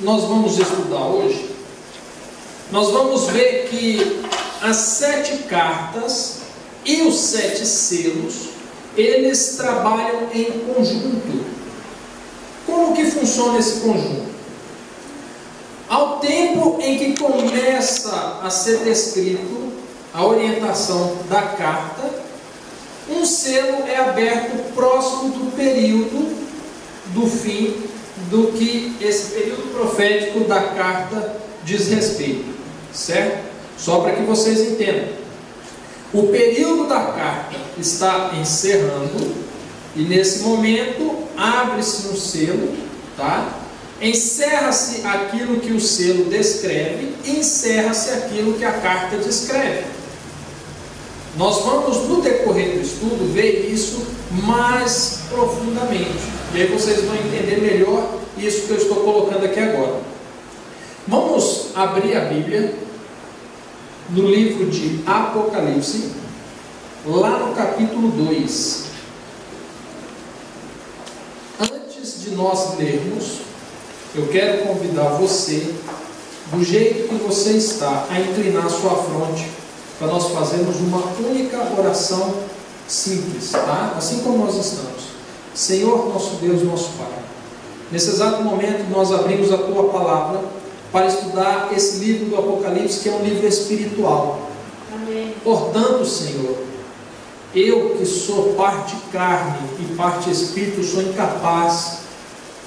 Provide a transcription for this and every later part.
nós vamos estudar hoje, nós vamos ver que as 7 cartas e os 7 selos, eles trabalham em conjunto. Como que funciona esse conjunto? Ao tempo em que começa a ser descrito a orientação da carta, um selo é aberto próximo do período do fim do que esse período profético da carta diz respeito, certo? Só para que vocês entendam. O período da carta está encerrando e nesse momento abre-se um selo, tá? Encerra-se aquilo que o selo descreve e encerra-se aquilo que a carta descreve. Nós vamos, no decorrer do estudo, ver isso mais profundamente. E aí vocês vão entender melhor isso que eu estou colocando aqui agora. Vamos abrir a Bíblia no livro de Apocalipse, lá no capítulo 2. Antes de nós lermos, eu quero convidar você, do jeito que você está, a inclinar sua fronte, para nós fazermos uma única oração simples, tá? Assim como nós estamos. Senhor, nosso Deus, nosso Pai, nesse exato momento nós abrimos a Tua Palavra para estudar esse livro do Apocalipse, que é um livro espiritual. Amém. Portanto, Senhor, eu que sou parte carne e parte espírito, sou incapaz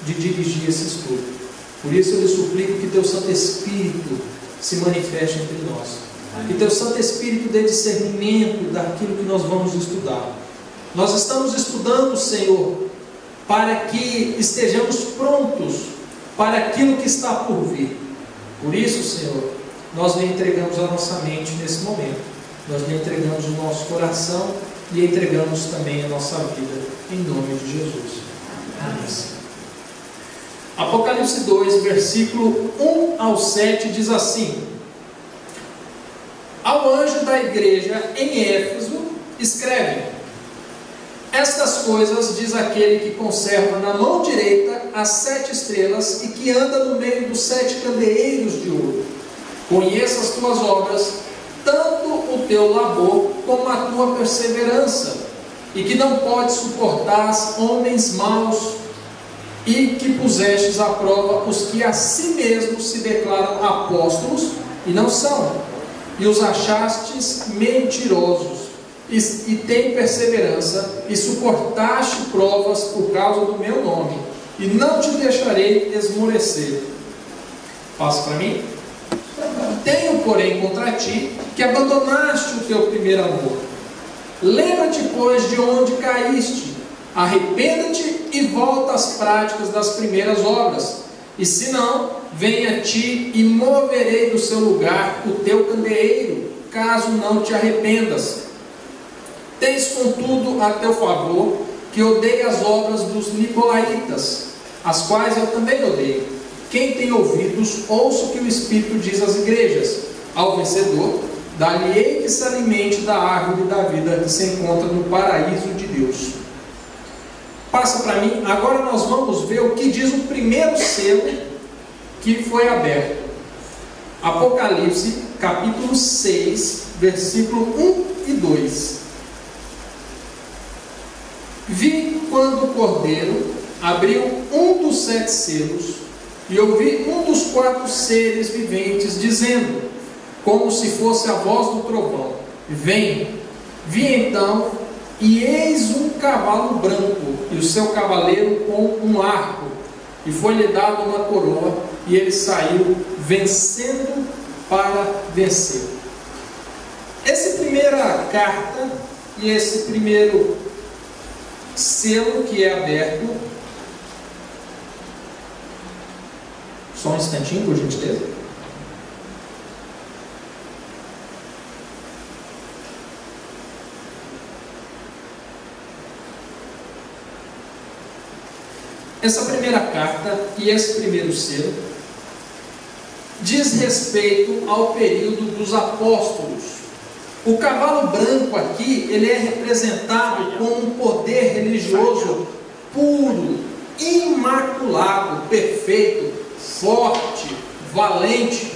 de dirigir esse estudo. Por isso eu lhe suplico que Teu Santo Espírito se manifeste entre nós. Que Teu Santo Espírito dê discernimento daquilo que nós vamos estudar. Nós estamos estudando, Senhor, para que estejamos prontos para aquilo que está por vir. Por isso, Senhor, nós lhe entregamos a nossa mente nesse momento. Nós lhe entregamos o nosso coração e entregamos também a nossa vida, em nome de Jesus. Amém. Apocalipse 2, versículo 1 ao 7 diz assim: Ao anjo da igreja em Éfeso, escreve: Estas coisas diz aquele que conserva na mão direita as 7 estrelas e que anda no meio dos 7 candeeiros de ouro. Conheça as tuas obras, tanto o teu labor como a tua perseverança, e que não podes suportar homens maus, e que pusestes à prova os que a si mesmos se declaram apóstolos e não são, e os achastes mentirosos, e tem perseverança, e suportaste provas por causa do meu nome, e não te deixarei esmorecer. Passa para mim. Tenho, porém, contra ti, que abandonaste o teu primeiro amor. Lembra-te, pois, de onde caíste, arrependa-te e volta às práticas das primeiras obras, e se não, venha a ti e moverei do seu lugar o teu candeeiro, caso não te arrependas. Tens, contudo, a teu favor, que odeia as obras dos nicolaítas, as quais eu também odeio. Quem tem ouvidos, ouça o que o Espírito diz às igrejas. Ao vencedor, dar-lhe-ei que se alimente da árvore da vida que se encontra no paraíso de Deus. Passa para mim. Agora nós vamos ver o que diz o primeiro selo que foi aberto. Apocalipse, capítulo 6, versículo 1 e 2. Vi quando o Cordeiro abriu um dos 7 selos, e ouvi um dos 4 seres viventes dizendo, como se fosse a voz do trovão: Vem. Vi então, e eis um cavalo branco, e o seu cavaleiro com um arco, e foi-lhe dado uma coroa, e ele saiu vencendo para vencer. Essa primeira carta e esse primeiro selo que é aberto, só um instantinho, por gentileza. Essa primeira carta e esse primeiro selo diz respeito ao período dos apóstolos. O cavalo branco aqui, ele é representado como um poder religioso puro, imaculado, perfeito, forte, valente.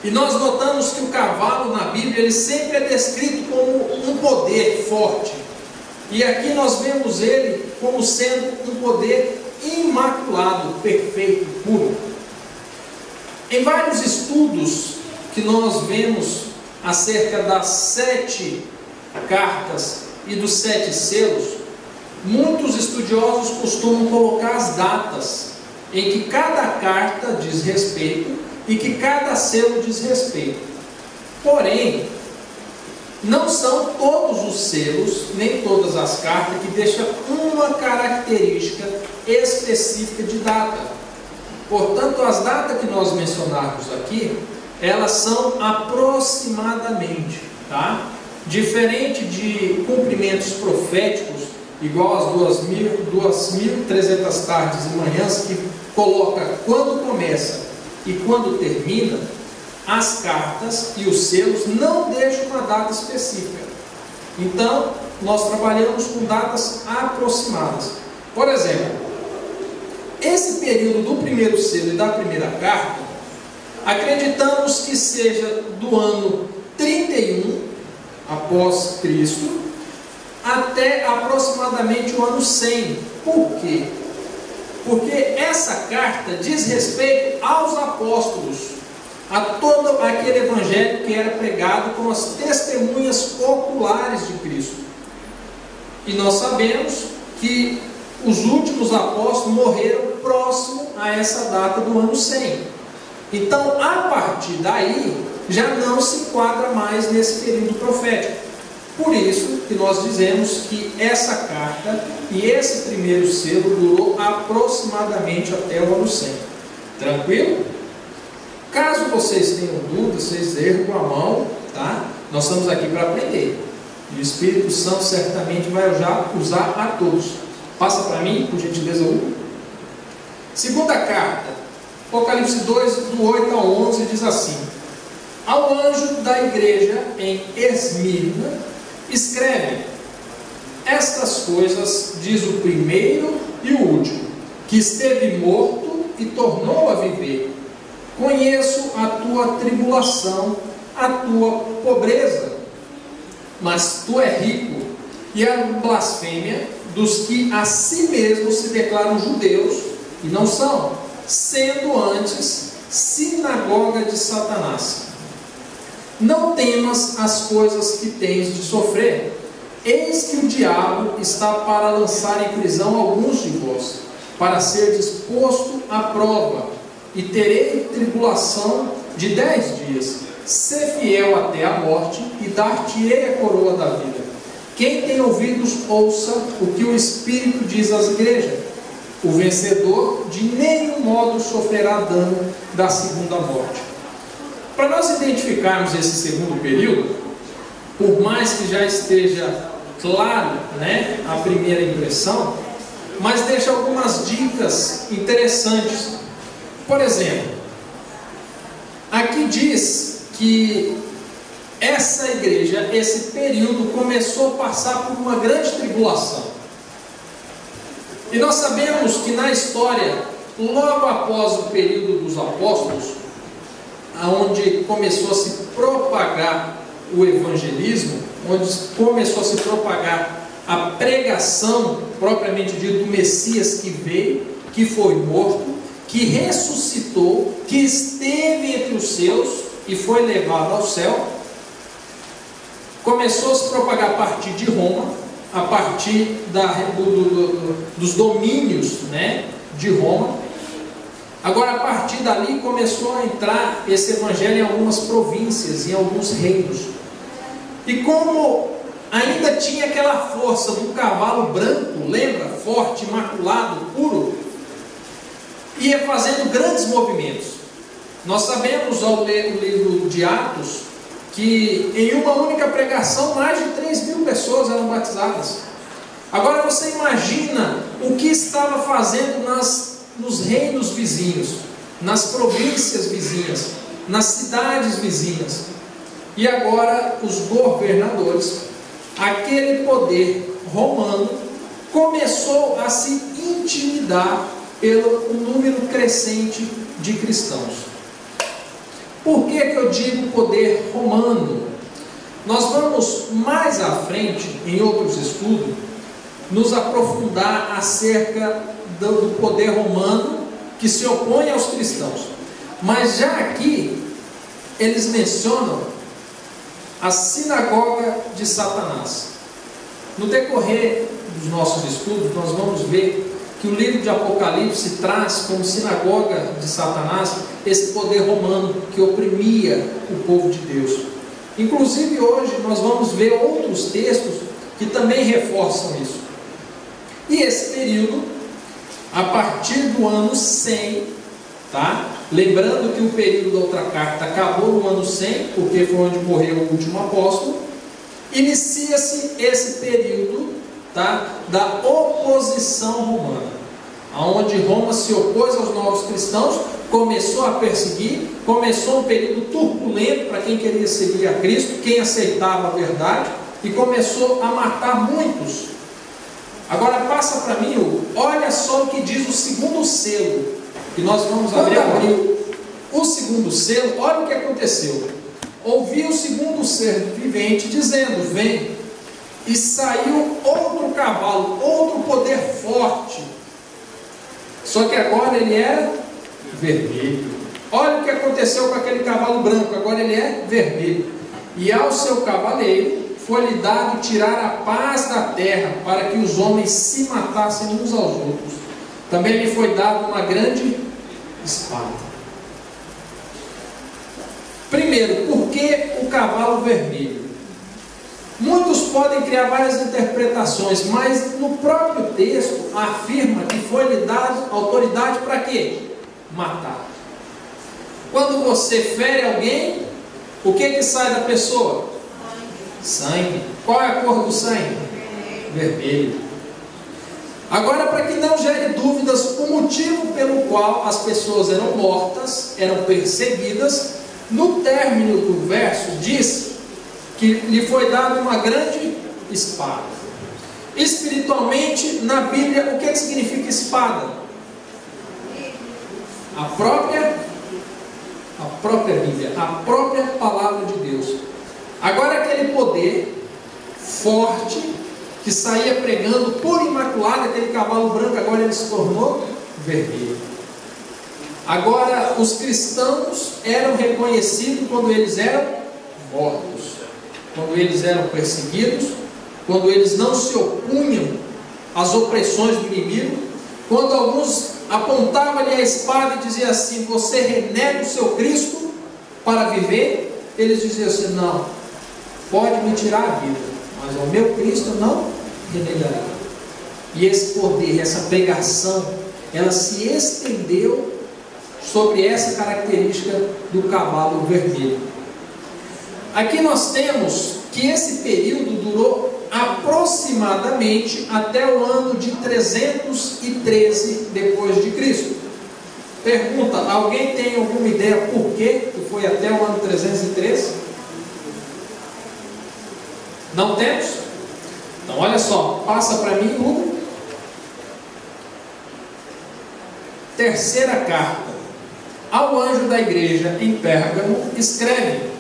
E nós notamos que o cavalo na Bíblia ele sempre é descrito como um poder forte. E aqui nós vemos ele como sendo um poder imaculado, perfeito, puro. Em vários estudos que nós vemos acerca das 7 cartas e dos 7 selos, muitos estudiosos costumam colocar as datas em que cada carta diz respeito e que cada selo diz respeito. Porém, não são todos os selos, nem todas as cartas que deixam uma característica específica de data. Portanto, as datas que nós mencionarmos aqui, elas são aproximadamente, tá? Diferente de cumprimentos proféticos, igual as 2.300 tardes e manhãs, que coloca quando começa e quando termina, as cartas e os selos não deixam uma data específica. Então, nós trabalhamos com datas aproximadas. Por exemplo, esse período do primeiro selo e da primeira carta, acreditamos que seja do ano 31 após Cristo até aproximadamente o ano 100. Por quê? Porque essa carta diz respeito aos apóstolos, a todo aquele evangelho que era pregado com as testemunhas oculares de Cristo. E nós sabemos que os últimos apóstolos morreram próximo a essa data do ano 100. Então, a partir daí, já não se enquadra mais nesse período profético. Por isso que nós dizemos que essa carta e esse primeiro selo durou aproximadamente até o ano 100. Tranquilo? Caso vocês tenham dúvidas, vocês ergam a mão, tá? Nós estamos aqui para aprender. E o Espírito Santo certamente vai usar a todos. Passa para mim, por gentileza, Segunda carta, Apocalipse 2, do 8 ao 11, diz assim: ao anjo da igreja em Esmirna, escreve: estas coisas diz o primeiro e o último, que esteve morto e tornou a viver. Conheço a tua tribulação, a tua pobreza, mas tu é rico, e a blasfêmia dos que a si mesmos se declaram judeus e não são, sendo antes sinagoga de Satanás. Não temas as coisas que tens de sofrer. Eis que o diabo está para lançar em prisão alguns de vós, para ser disposto à prova, e terei tribulação de 10 dias. Sê fiel até a morte, e dar-te-ei a coroa da vida. Quem tem ouvidos, ouça o que o Espírito diz às igrejas. O vencedor de nenhum modo sofrerá dano da segunda morte. Para nós identificarmos esse segundo período, por mais que já esteja claro, né, a primeira impressão, mas deixa algumas dicas interessantes. Por exemplo, aqui diz que essa igreja, esse período, começou a passar por uma grande tribulação. E nós sabemos que na história, logo após o período dos apóstolos, onde começou a se propagar o evangelismo, onde começou a se propagar a pregação propriamente dita do Messias que veio, que foi morto, que ressuscitou, que esteve entre os seus e foi levado ao céu. Começou a se propagar a partir de Roma, a partir dos domínios, né, de Roma. Agora, a partir dali, começou a entrar esse evangelho em algumas províncias, em alguns reinos. E como ainda tinha aquela força do cavalo branco, lembra? Forte, imaculado, puro, ia fazendo grandes movimentos. Nós sabemos, ao ler o livro de Atos, que em uma única pregação, mais de 3.000 pessoas eram batizadas. Agora você imagina o que estava fazendo nos reinos vizinhos, nas províncias vizinhas, nas cidades vizinhas. E agora os governadores, aquele poder romano, começou a se intimidar pelo número crescente de cristãos. Por que eu digo poder romano? Nós vamos mais à frente, em outros estudos, nos aprofundar acerca do poder romano que se opõe aos cristãos. Mas já aqui, eles mencionam a sinagoga de Satanás. No decorrer dos nossos estudos, nós vamos ver que o livro de Apocalipse traz como sinagoga de Satanás esse poder romano que oprimia o povo de Deus. Inclusive hoje nós vamos ver outros textos que também reforçam isso. E esse período, a partir do ano 100, tá? Lembrando que o período da outra carta acabou no ano 100, porque foi onde morreu o último apóstolo, inicia-se esse período, tá? Da oposição romana, onde Roma se opôs aos novos cristãos, começou a perseguir, começou um período turbulento para quem queria seguir a Cristo, quem aceitava a verdade, e começou a matar muitos. Agora passa para mim, Hugo, olha só o que diz o segundo selo, que nós vamos abrir o segundo selo. Olha o que aconteceu. Ouvi o segundo ser vivente dizendo: vem. E saiu outro cavalo, outro poder forte, só que agora ele era vermelho. Olha o que aconteceu com aquele cavalo branco, agora ele é vermelho. E ao seu cavaleiro foi-lhe dado tirar a paz da terra, para que os homens se matassem uns aos outros. Também lhe foi dado uma grande espada. Primeiro, por que o cavalo vermelho? Muitos podem criar várias interpretações, mas no próprio texto afirma que foi-lhe dado autoridade para quê? Matar. Quando você fere alguém, o que sai da pessoa? Sangue. Qual é a cor do sangue? Vermelho. Agora, para que não gere dúvidas, o motivo pelo qual as pessoas eram mortas, eram perseguidas, no término do verso diz que lhe foi dada uma grande espada. Espiritualmente, na Bíblia, o que significa espada? A própria Bíblia, a própria palavra de Deus. Agora aquele poder forte que saía pregando por imaculado, aquele cavalo branco, agora ele se tornou vermelho. Agora os cristãos eram reconhecidos quando eles eram mortos, quando eles eram perseguidos, quando eles não se opunham às opressões do inimigo, quando alguns apontavam-lhe a espada e diziam assim: você renega o seu Cristo para viver? Eles diziam assim: não, pode me tirar a vida, mas ao meu Cristo não renegarei. E esse poder, essa pregação, ela se estendeu sobre essa característica do cavalo vermelho. Aqui nós temos que esse período durou aproximadamente até o ano de 313 depois de Cristo. Pergunta: alguém tem alguma ideia por que foi até o ano 313? Não temos? Então olha só, passa para mim o terceira carta ao anjo da igreja em Pérgamo. Escreve: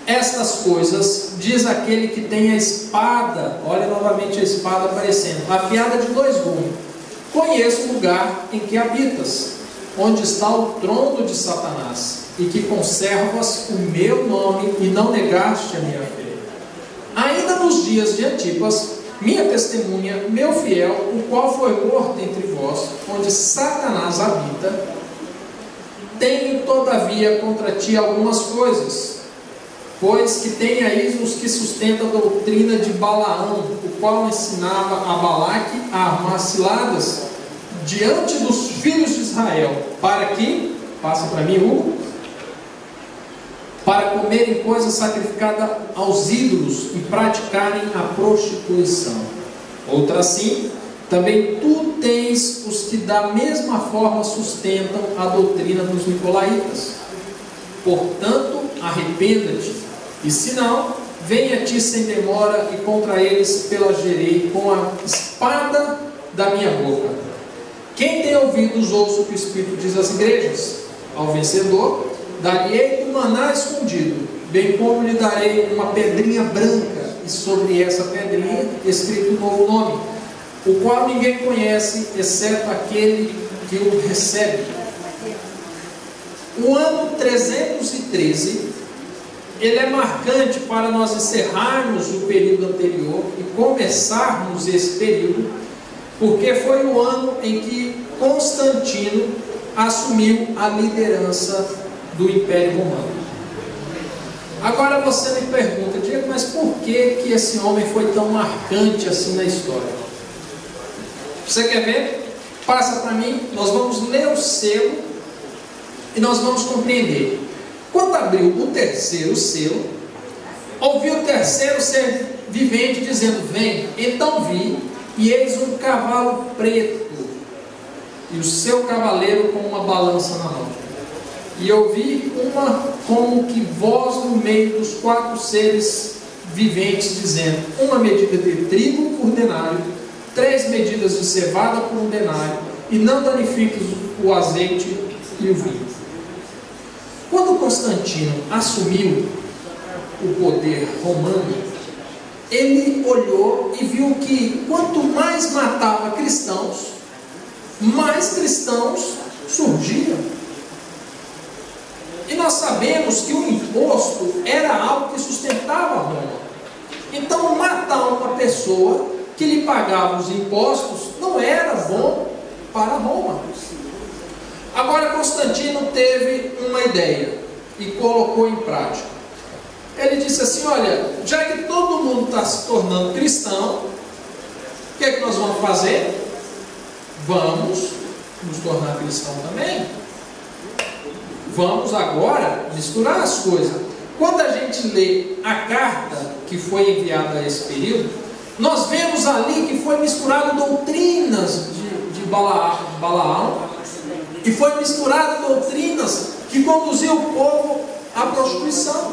estas coisas diz aquele que tem a espada, olha novamente a espada aparecendo, afiada de 2 gumes. Conheço o lugar em que habitas, onde está o trono de Satanás, e que conservas o meu nome e não negaste a minha fé. Ainda nos dias de Antipas, minha testemunha, meu fiel, o qual foi morto entre vós, onde Satanás habita, tenho todavia contra ti algumas coisas, pois que tem aí os que sustentam a doutrina de Balaão, o qual ensinava a Balaque a armar ciladas diante dos filhos de Israel, para que, passa para mim, Hugo, para comerem coisa sacrificada aos ídolos e praticarem a prostituição. Outra assim, também tu tens os que da mesma forma sustentam a doutrina dos nicolaítas. Portanto, arrependa-te, e se não, venha a ti sem demora, e contra eles pelagerei com a espada da minha boca. Quem tem ouvidos, ouça o que o Espírito diz às igrejas. Ao vencedor, dar-lhe-ei um maná escondido, bem como lhe darei uma pedrinha branca, e sobre essa pedrinha escrito um novo nome, o qual ninguém conhece, exceto aquele que o recebe. O ano 313, ele é marcante para nós encerrarmos o período anterior e começarmos esse período, porque foi o ano em que Constantino assumiu a liderança do Império Romano. Agora você me pergunta, Diego, mas por que esse homem foi tão marcante assim na história? Você quer ver? Passa para mim, nós vamos ler o selo e nós vamos compreender. Quando abriu o terceiro selo, ouvi o terceiro ser vivente dizendo: vem. Então vi, e eis um cavalo preto, e o seu cavaleiro com uma balança na mão. E ouvi uma como que voz no meio dos 4 seres viventes, dizendo: uma medida de trigo por denário, 3 medidas de cevada por um denário, e não danifiques o azeite e o vinho. Quando Constantino assumiu o poder romano, ele olhou e viu que quanto mais matava cristãos, mais cristãos surgiam. E nós sabemos que o imposto era algo que sustentava Roma. Então, matar uma pessoa que lhe pagava os impostos não era bom para Roma. Agora, Constantino teve uma ideia e colocou em prática. Ele disse assim: olha, já que todo mundo está se tornando cristão, o que é que nós vamos fazer? Vamos nos tornar cristão também. Vamos agora misturar as coisas. Quando a gente lê a carta que foi enviada a esse período, nós vemos ali que foi misturado doutrinas de Balaão, e foi misturado doutrinas que conduziam o povo à prostituição.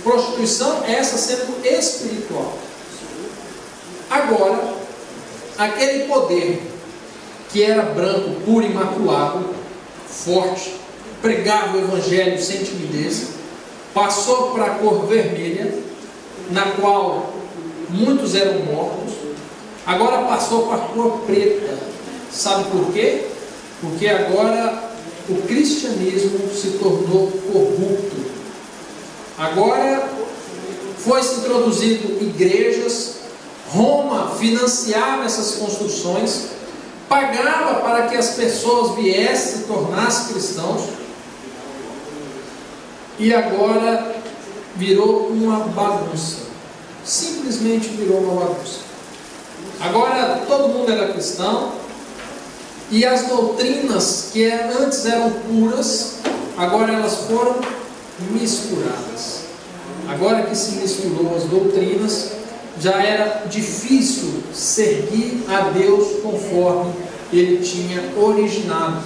Prostituição, essa sendo espiritual. Agora, aquele poder que era branco, puro, imaculado, forte, pregava o evangelho sem timidez, passou para a cor vermelha, na qual muitos eram mortos. Agora passou para a cor preta. Sabe por quê? Porque agora o cristianismo se tornou corrupto. Agora foi-se introduzido igrejas. Roma financiava essas construções, pagava para que as pessoas viessem se tornassem cristãos, e agora virou uma bagunça. Simplesmente virou uma bagunça. Agora todo mundo era cristão, e as doutrinas que antes eram puras, agora elas foram misturadas. Agora que se misturou as doutrinas, já era difícil seguir a Deus conforme ele tinha originado.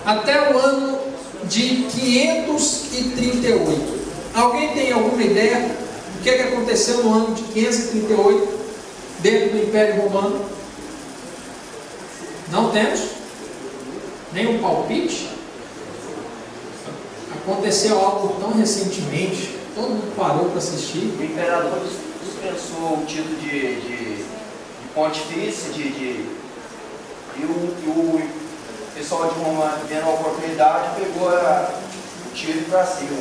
Até o ano de 538. Alguém tem alguma ideia do que aconteceu no ano de 538 dentro do Império Romano? Não temos? Nem um palpite? Aconteceu algo tão recentemente, todo mundo parou para assistir. O imperador dispensou o título de pontifício, e o pessoal de Roma, vendo a oportunidade, pegou o título para si, o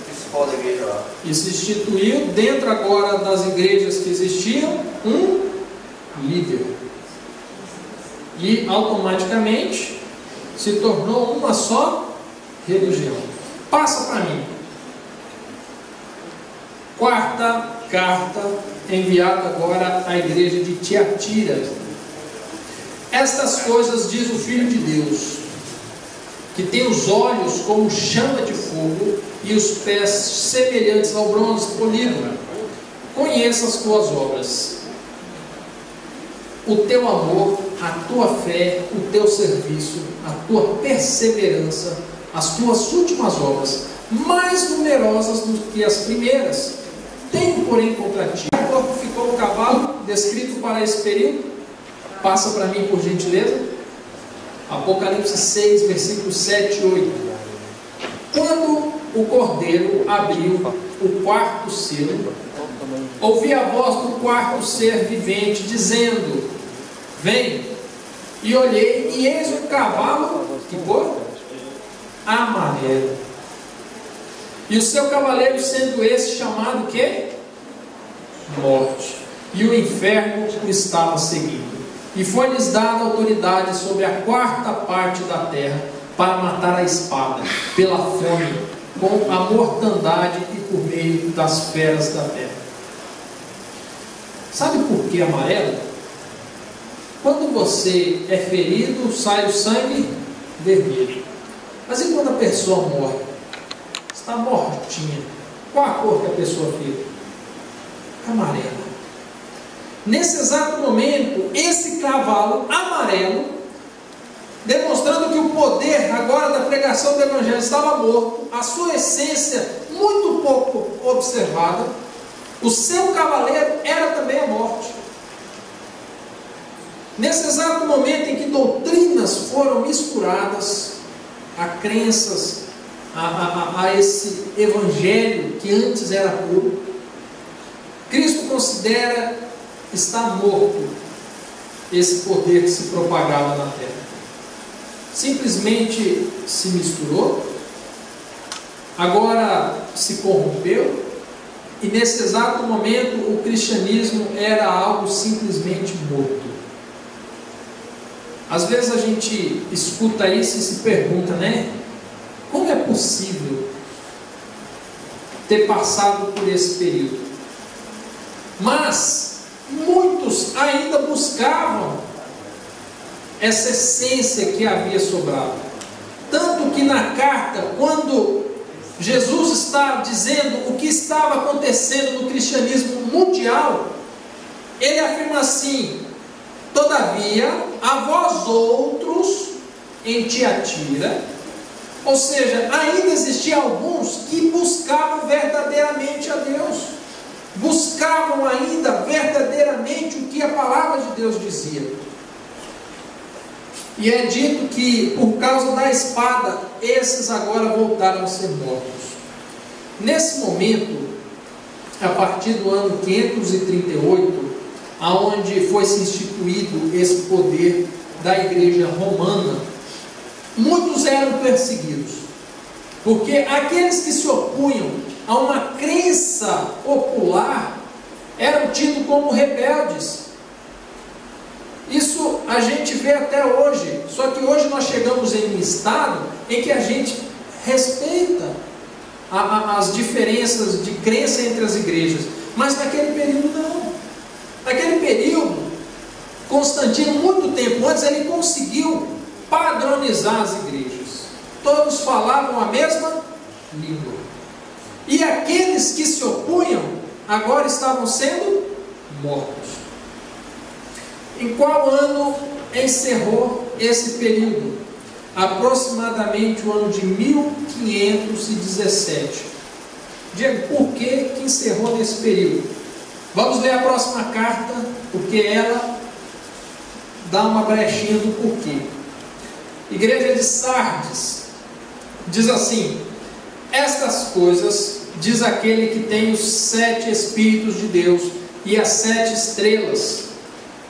principal da igreja lá. E se instituiu dentro agora das igrejas que existiam um líder. E automaticamente se tornou uma só religião. Passa para mim. Quarta carta enviada agora à igreja de Tiatira. Estas coisas diz o Filho de Deus, que tem os olhos como chama de fogo e os pés semelhantes ao bronze polido. Conheça as tuas obras, o teu amor, a tua fé, o teu serviço, a tua perseverança, as tuas últimas obras, mais numerosas do que as primeiras. Tenho, porém, contra ti. O corpo ficou o cavalo, descrito para esse período. Passa para mim, por gentileza. Apocalipse 6, versículos 7 e 8. Quando o cordeiro abriu o quarto selo, ouvi a voz do quarto ser vivente, dizendo: vem. E olhei, e eis um cavalo, que cor? Amarelo. E o seu cavaleiro sendo esse chamado quê? Morte. E o inferno o estava seguindo. E foi-lhes dada autoridade sobre a quarta parte da terra, para matar a espada, pela fome, com a mortandade e por meio das feras da terra. Sabe por que amarelo? Quando você é ferido, sai o sangue vermelho. Mas e quando a pessoa morre? Está mortinha. Qual a cor que a pessoa fica? Amarela. Nesse exato momento, esse cavalo amarelo, demonstrando que o poder agora da pregação do Evangelho estava morto, a sua essência muito pouco observada, o seu cavaleiro era também a morte. Nesse exato momento em que doutrinas foram misturadas a crenças, a esse Evangelho que antes era puro, Cristo considera estar morto esse poder que se propagava na terra. Simplesmente se misturou, agora se corrompeu, e nesse exato momento o cristianismo era algo simplesmente morto. Às vezes a gente escuta isso e se pergunta, né? Como é possível ter passado por esse período? Mas muitos ainda buscavam essa essência que havia sobrado. Tanto que na carta, quando Jesus está dizendo o que estava acontecendo no cristianismo mundial, ele afirma assim: todavia, a vós outros em Tiatira, ou seja, ainda existiam alguns que buscavam verdadeiramente a Deus, buscavam ainda verdadeiramente o que a palavra de Deus dizia. E é dito que por causa da espada, esses agora voltaram a ser mortos. Nesse momento, a partir do ano 538, aonde foi se instituído esse poder da igreja romana, muitos eram perseguidos, porque aqueles que se opunham a uma crença popular eram tidos como rebeldes. Isso a gente vê até hoje, só que hoje nós chegamos em um estado em que a gente respeita as diferenças de crença entre as igrejas, mas naquele período não. Naquele período, Constantino, muito tempo antes, ele conseguiu padronizar as igrejas. Todos falavam a mesma língua. E aqueles que se opunham, agora estavam sendo mortos. Em qual ano encerrou esse período? Aproximadamente o ano de 1517. Diego, por que encerrou nesse período? Vamos ler a próxima carta, porque ela dá uma brechinha do porquê. Igreja de Sardes diz assim: estas coisas diz aquele que tem os 7 Espíritos de Deus e as 7 estrelas.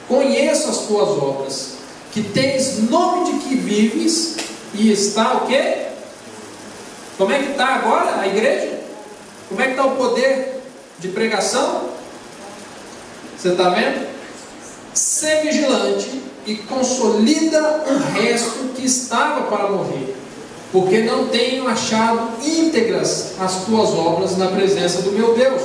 Conheço as tuas obras, que tens nome de que vives e está o quê? Como é que está agora a igreja? Como é que está o poder de pregação? Você está vendo? Sê vigilante e consolida o resto que estava para morrer, porque não tenho achado íntegras as tuas obras na presença do meu Deus.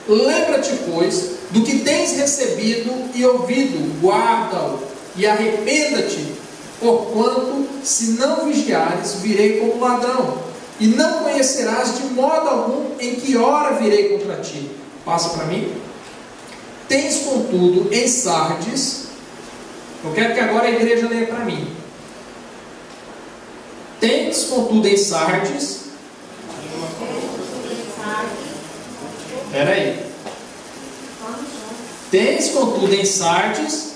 Lembra-te, pois, do que tens recebido e ouvido, guarda-o e arrependa-te, porquanto, se não vigiares, virei como ladrão, e não conhecerás de modo algum em que hora virei contra ti. Passa para mim. Tens, contudo, em Sardes, eu quero que agora a igreja leia para mim. Tens, contudo, em Sardes. Espera aí. Tens contudo em Sardes.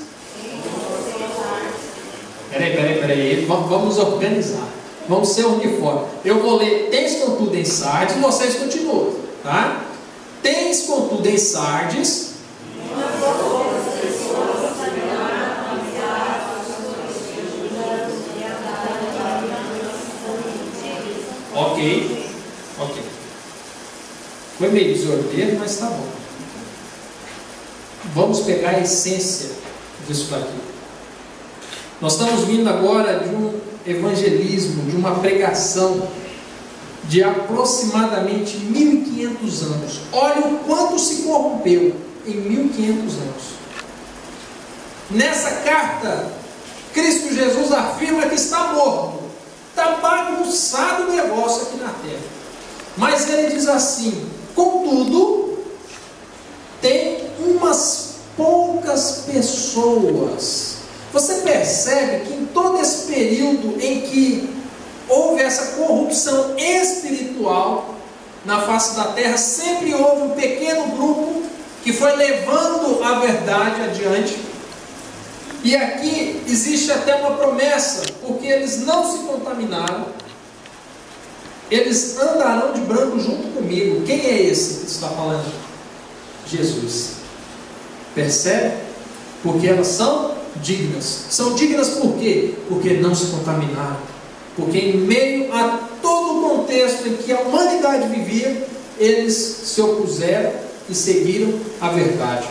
Peraí, vamos organizar. Vamos ser uniforme. Eu vou ler: tens contudo em Sardes, vocês continuam, tá? Tens contudo em Sardes. Ok. Foi meio desordeiro, mas tá bom. Vamos pegar a essência disso daqui. Nós estamos vindo agora de um evangelismo, de uma pregação de aproximadamente 1500 anos. Olha o quanto se corrompeu em 1500 anos. Nessa carta, Cristo Jesus afirma que está morto. Está bagunçado o negócio aqui na terra. Mas ele diz assim: contudo, tem umas poucas pessoas. Você percebe que em todo esse período em que houve essa corrupção espiritual na face da terra, sempre houve um pequeno grupo que foi levando a verdade adiante. E aqui existe até uma promessa, porque eles não se contaminaram, eles andarão de branco junto comigo. Quem é esse que está falando? Jesus. Percebe? Porque elas são dignas. São dignas por quê? Porque não se contaminaram. Porque em meio a todo o contexto em que a humanidade vivia, eles se opuseram e seguiram a verdade.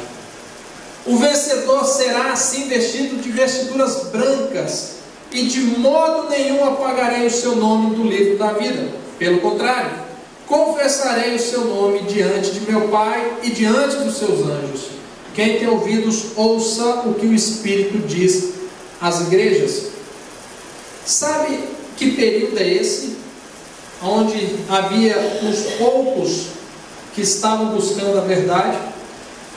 O vencedor será assim vestido de vestiduras brancas, e de modo nenhum apagarei o seu nome do livro da vida. Pelo contrário, confessarei o seu nome diante de meu Pai e diante dos seus anjos. Quem tem ouvidos, ouça o que o Espírito diz às igrejas. Sabe que período é esse? Onde havia uns poucos que estavam buscando a verdade?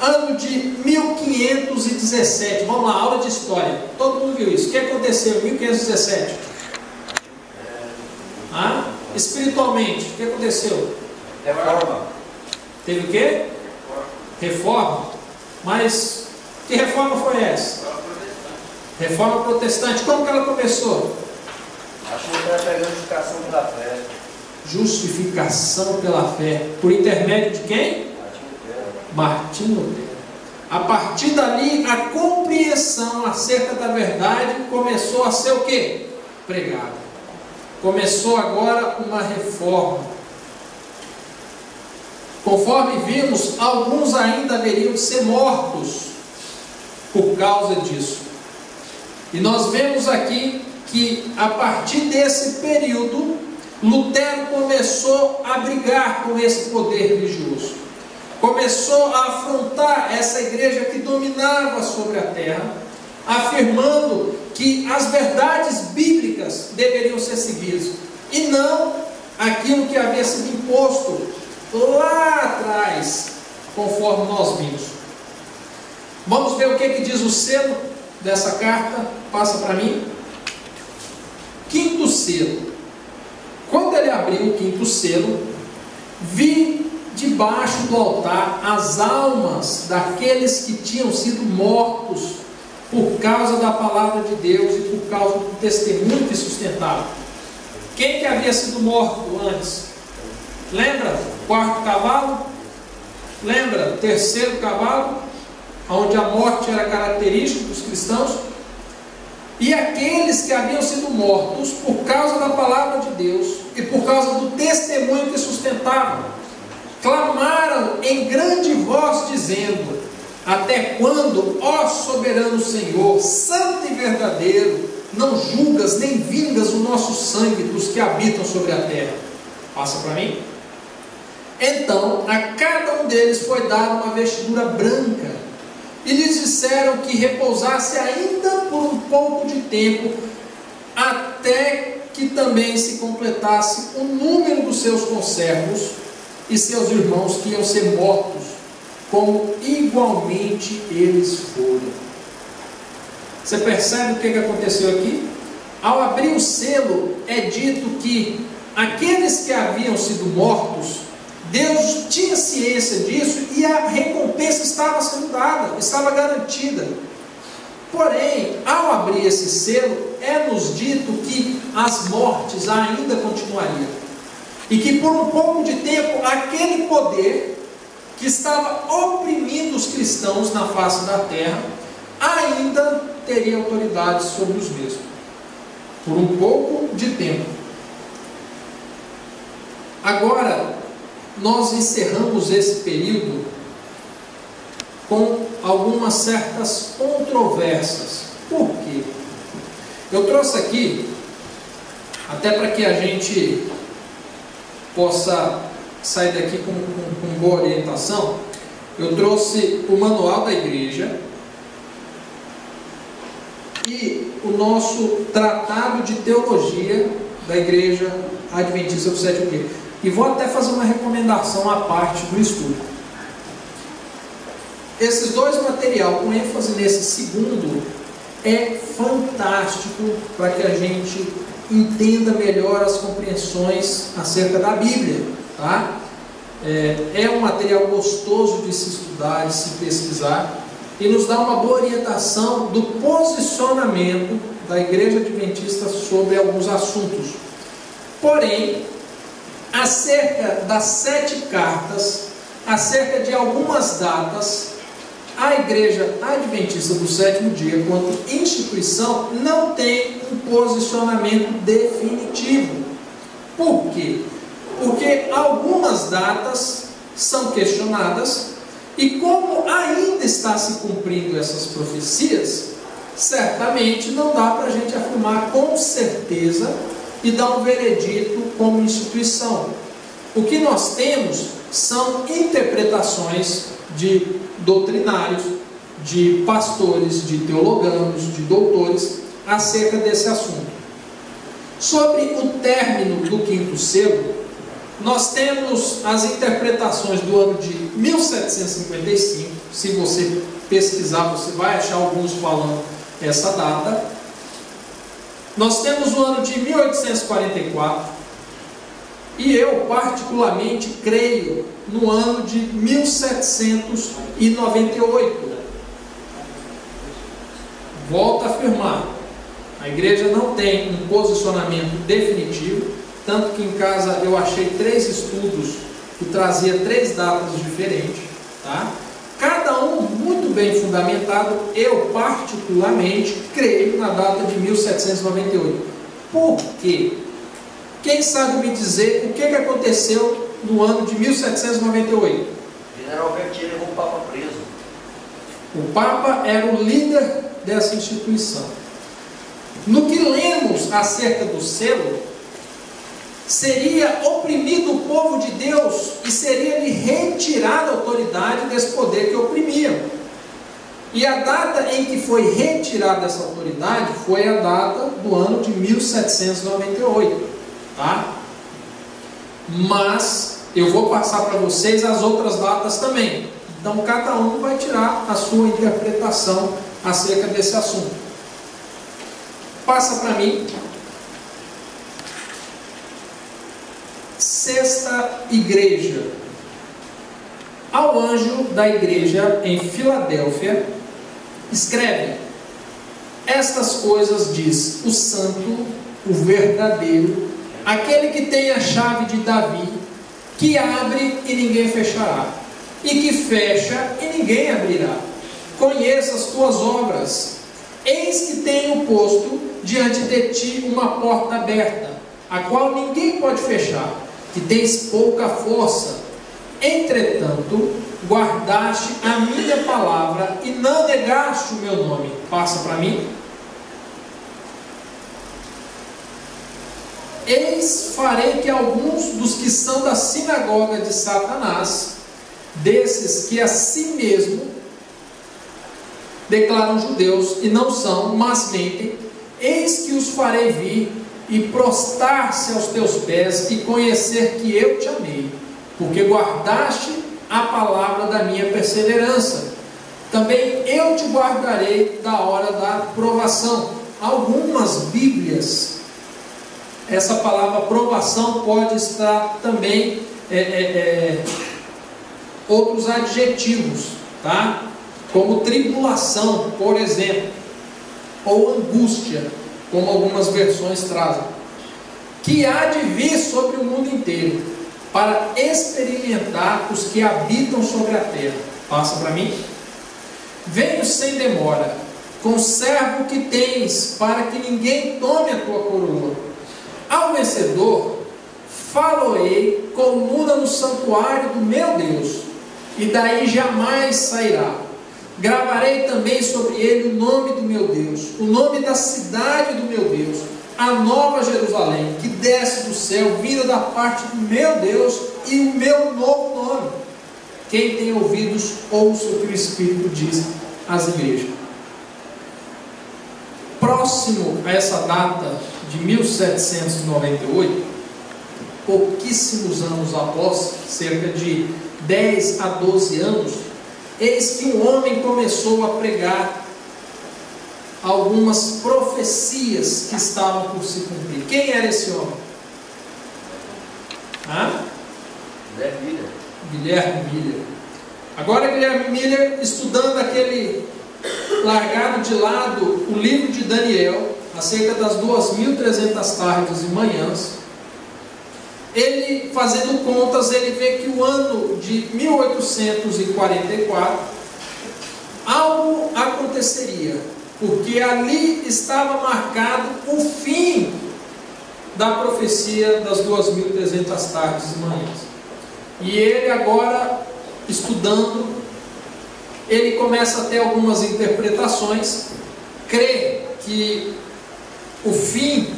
Ano de 1517. Vamos lá, aula de história. Todo mundo viu isso. O que aconteceu em 1517? Espiritualmente, o que aconteceu? Reforma. Teve o quê? Reforma. Mas que reforma foi essa? Reforma protestante. Como que ela começou? Acho que era pegando justificação pela fé. Justificação pela fé. Por intermédio de quem? Martim Lutero. A partir dali, a compreensão acerca da verdade começou a ser o quê? Pregada. Começou agora uma reforma. Conforme vimos, alguns ainda haveriam de ser mortos por causa disso. E nós vemos aqui que a partir desse período, Lutero começou a brigar com esse poder religioso. Começou a afrontar essa igreja que dominava sobre a terra, afirmando que as verdades bíblicas deveriam ser seguidas, e não aquilo que havia sido imposto lá atrás, conforme nós vimos. Vamos ver o que diz o selo dessa carta. Passa para mim. Quinto selo. Quando ele abriu o quinto selo, vi debaixo do altar as almas daqueles que tinham sido mortos por causa da palavra de Deus e por causa do testemunho que sustentavam. Quem que havia sido morto antes? Lembra? Quarto cavalo? Lembra? Terceiro cavalo? Onde a morte era característica dos cristãos. E aqueles que haviam sido mortos por causa da palavra de Deus e por causa do testemunho que sustentavam, clamaram em grande voz, dizendo: até quando, ó soberano Senhor, santo e verdadeiro, não julgas nem vingas o nosso sangue dos que habitam sobre a terra? Passa para mim. Então a cada um deles foi dada uma vestidura branca, e lhes disseram que repousasse ainda por um pouco de tempo, até que também se completasse o número dos seus conservos e seus irmãos que iam ser mortos, como igualmente eles foram. Você percebe o que aconteceu aqui? Ao abrir o selo, é dito que aqueles que haviam sido mortos Deus tinha ciência disso e a recompensa estava sendo dada, estava garantida. Porém, ao abrir esse selo, é-nos dito que as mortes ainda continuariam. E que por um pouco de tempo, aquele poder que estava oprimindo os cristãos na face da terra, ainda teria autoridade sobre os mesmos. Por um pouco de tempo. Agora, nós encerramos esse período com algumas certas controvérsias. Por quê? Eu trouxe aqui, até para que a gente possa sair daqui com boa orientação, eu trouxe o manual da igreja e o nosso tratado de teologia da igreja adventista do sétimo dia. E vou até fazer uma recomendação à parte do estudo. Esses dois materiais, com ênfase nesse segundo, é fantástico para que a gente entenda melhor as compreensões acerca da Bíblia, tá? É um material gostoso de se estudar, de se pesquisar, e nos dá uma boa orientação do posicionamento da Igreja Adventista sobre alguns assuntos. Porém, acerca das 7 cartas, acerca de algumas datas, a Igreja Adventista do sétimo dia, quanto instituição, não tem um posicionamento definitivo. Por quê? Porque algumas datas são questionadas, e como ainda está se cumprindo essas profecias, certamente não dá para a gente afirmar com certeza e dar um veredito como instituição. O que nós temos são interpretações de doutrinários, de pastores, de teologanos, de doutores, acerca desse assunto. Sobre o término do quinto selo, nós temos as interpretações do ano de 1755. Se você pesquisar, você vai achar alguns falando essa data. Nós temos o ano de 1844, e eu particularmente creio no ano de 1798. Volto a afirmar, a igreja não tem um posicionamento definitivo, tanto que em casa eu achei 3 estudos que trazia 3 datas diferentes, tá? Cada um muito bem fundamentado. Eu particularmente creio na data de 1798. Por quê? Quem sabe me dizer o que aconteceu no ano de 1798? General Bertin levou o Papa preso. O Papa era o líder dessa instituição. No que lemos acerca do selo, seria oprimido o povo de Deus e seria-lhe retirada a autoridade desse poder que oprimia. E a data em que foi retirada essa autoridade foi a data do ano de 1798, tá? Mas eu vou passar para vocês as outras datas também. Então cada um vai tirar a sua interpretação acerca desse assunto. Passa para mim. Sexta igreja. Ao anjo da igreja em Filadélfia, escreve: estas coisas diz o santo, o verdadeiro, aquele que tem a chave de Davi, que abre e ninguém fechará, e que fecha e ninguém abrirá. Conheça as tuas obras. Eis que tenho posto diante de ti uma porta aberta, a qual ninguém pode fechar, que tens pouca força. Entretanto, guardaste a minha palavra e não negaste o meu nome. Passa para mim. Eis, farei que alguns dos que são da sinagoga de Satanás, desses que a si mesmo declaram judeus e não são, mas mentem, eis que os farei vir e prostrar-se aos teus pés e conhecer que eu te amei, porque guardaste a palavra da minha perseverança. Também eu te guardarei da hora da provação. Algumas Bíblias, essa palavra provação pode estar também outros adjetivos, tá? Como tribulação, por exemplo, ou angústia, como algumas versões trazem, que há de vir sobre o mundo inteiro, para experimentar os que habitam sobre a terra. Passa para mim. Venho sem demora, conserva o que tens, para que ninguém tome a tua coroa. Ao vencedor, falo-ei coluna no santuário do meu Deus, e daí jamais sairá. Gravarei também sobre ele o nome do meu Deus, o nome da cidade do meu Deus, a nova Jerusalém, que desce do céu, vinda da parte do meu Deus, e o meu novo nome. Quem tem ouvidos, ouça o que o Espírito diz às igrejas. Próximo a essa data de 1798, pouquíssimos anos após, cerca de 10 a 12 anos, eis que um homem começou a pregar algumas profecias que estavam por se cumprir. Quem era esse homem? Guilherme Miller. Agora Guilherme Miller, estudando aquele, largado de lado o livro de Daniel, acerca das 2.300 tardes e manhãs, ele, fazendo contas, ele vê que o ano de 1844, algo aconteceria, porque ali estava marcado o fim da profecia das 2.300 tardes e manhãs. E ele agora, estudando, ele começa a ter algumas interpretações, crê que o fim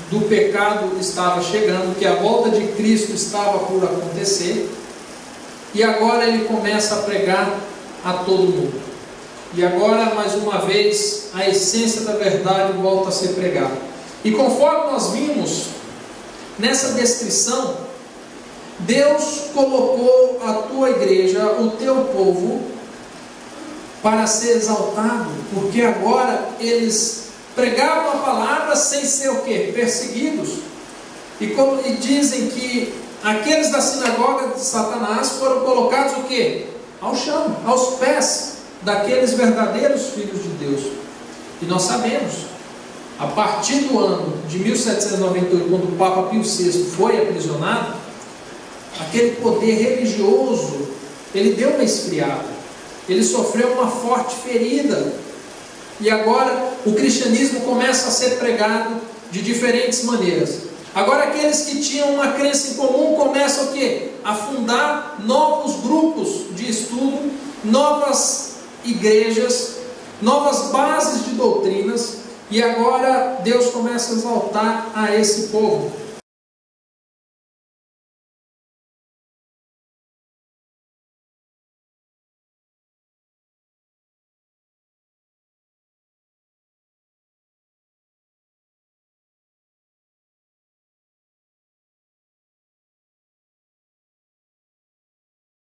do pecado estava chegando, que a volta de Cristo estava por acontecer, e agora ele começa a pregar a todo mundo. E agora, mais uma vez, a essência da verdade volta a ser pregada. E conforme nós vimos nessa descrição, Deus colocou a tua igreja, o teu povo, para ser exaltado, porque agora eles pregavam a palavra sem ser o quê? Perseguidos. E dizem que aqueles da sinagoga de Satanás foram colocados o quê? Ao chão, aos pés daqueles verdadeiros filhos de Deus. E nós sabemos, a partir do ano de 1798, quando o Papa Pio VI foi aprisionado, aquele poder religioso, ele deu uma esfriada, ele sofreu uma forte ferida, e agora o cristianismo começa a ser pregado de diferentes maneiras. Agora aqueles que tinham uma crença em comum começam o quê? A fundar novos grupos de estudo, novas igrejas, novas bases de doutrinas, e agora Deus começa a exaltar a esse povo.